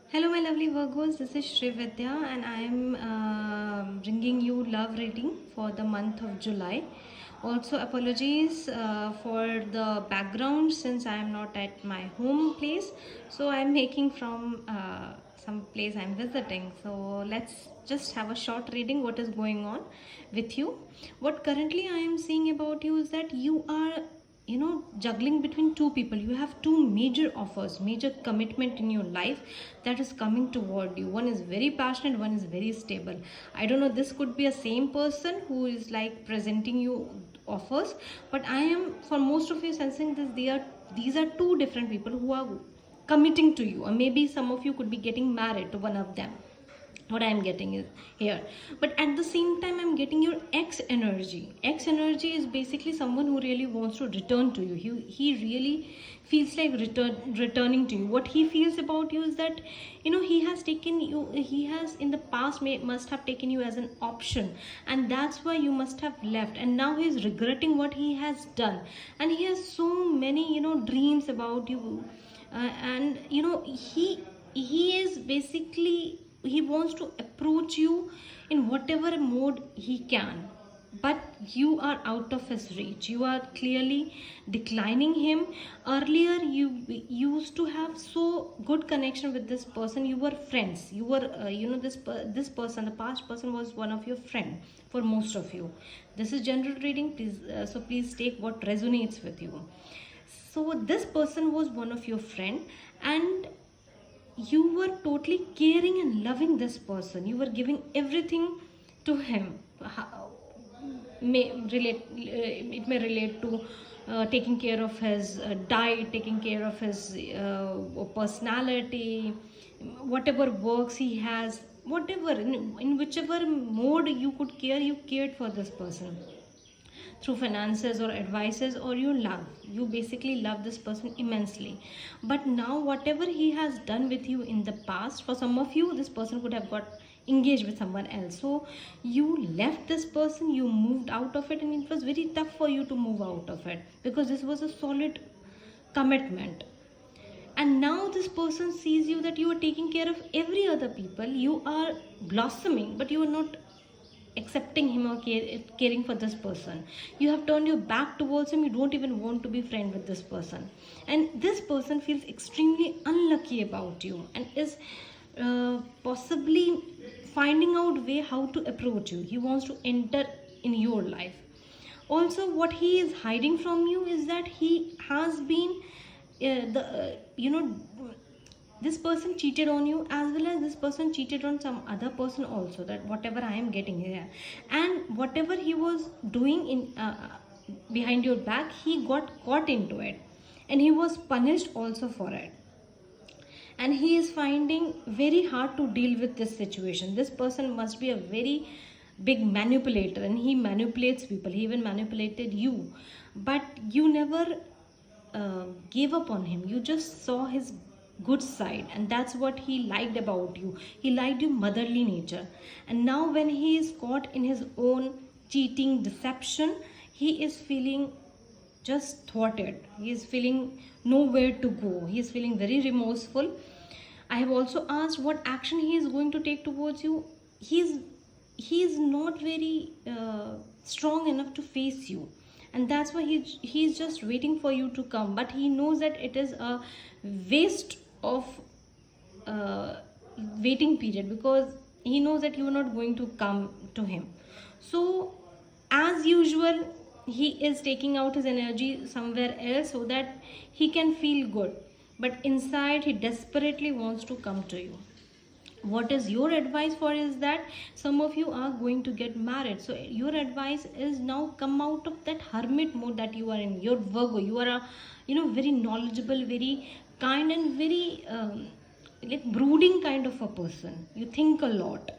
Hello, my lovely Virgos. This is Shri Vidya, and I am bringing you love reading for the month of July. Also, apologies for the background since I am not at my home place, so I am making from some place I am visiting. So, let's just have a short reading what is going on with you. What currently I am seeing about you is that you are juggling between two people. You have two major offers, major commitment in your life that is coming toward you. One is very passionate, one is very stable. I don't know, this could be a same person who is like presenting you offers, but I am, for most of you, sensing this these are two different people who are committing to you, or maybe some of you could be getting married to one of them. What I'm getting is here, but at the same time I'm getting your X energy is basically someone who really wants to return to you. He really feels like returning to you. What he feels about you is that he has taken you, he has in the past must have taken you as an option, and that's why you must have left, and now he's regretting what he has done. And he has so many dreams about you, and he is basically, he wants to approach you in whatever mode he can, but you are out of his reach. You are clearly declining him. Earlier you used to have so good connection with this person. You were friends, you were this person, the past person, was one of your friend for most of you. This is general reading, please, so please take what resonates with you. So this person was one of your friend, and you were totally caring and loving this person. You were giving everything to him. It may relate to taking care of his diet, taking care of his personality, whatever works he has, whatever, in whichever mode you could care, you cared for this person through finances or advices, or you basically love this person immensely. But now whatever he has done with you in the past, for some of you this person could have got engaged with someone else, so you left this person, you moved out of it, and it was very tough for you to move out of it because this was a solid commitment. And now this person sees you that you are taking care of every other people, you are blossoming, but you are not accepting him or caring for this person. You have turned your back towards him. You don't even want to be friend with this person, and this person feels extremely unlucky about you and is possibly finding out way how to approach you. He wants to enter in your life. Also, what he is hiding from you is that he has been the this person cheated on you, as well as this person cheated on some other person also, that whatever I am getting here. And whatever he was doing in behind your back, he got caught into it, and he was punished also for it. And he is finding very hard to deal with this situation. This person must be a very big manipulator, and he manipulates people. He even manipulated you, but you never gave up on him. You just saw his good side, and that's what he liked about you. He liked your motherly nature. And now when he is caught in his own cheating deception, he is feeling just thwarted. He is feeling nowhere to go. He is feeling very remorseful. I have also asked what action he is going to take towards you. He is not very strong enough to face you, and that's why he's just waiting for you to come. But he knows that it is a waste of uh, waiting period, because he knows that you are not going to come to him. So as usual, he is taking out his energy somewhere else so that he can feel good, but inside he desperately wants to come to you. What is your advice for is that some of you are going to get married, so your advice is now come out of that hermit mode that you are in. Your Virgo, you are a very knowledgeable, very kind, and very like brooding kind of a person. You think a lot,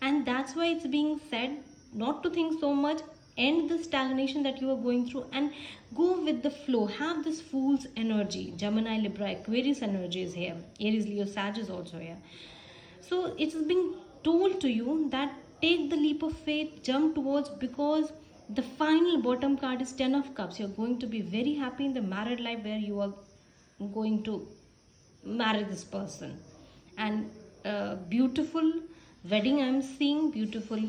and that's why it's being said not to think so much. End the stagnation that you are going through and go with the flow. Have this fool's energy. Gemini, Libra, Aquarius energy is here. Aries, Leo, Sag is also here. So it's being told to you that take the leap of faith, jump towards, because the final bottom card is 10 of Cups. You're going to be very happy in the married life where you are going to marry this person. and beautiful wedding I am seeing, beautiful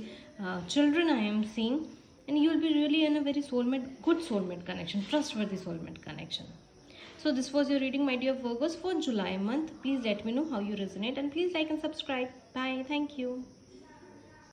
children I am seeing, and you will be really in a very good soulmate connection, trustworthy soulmate connection. So this was your reading, my dear Virgos, for July month. Please let me know how you resonate, and please like and subscribe. Bye. Thank you.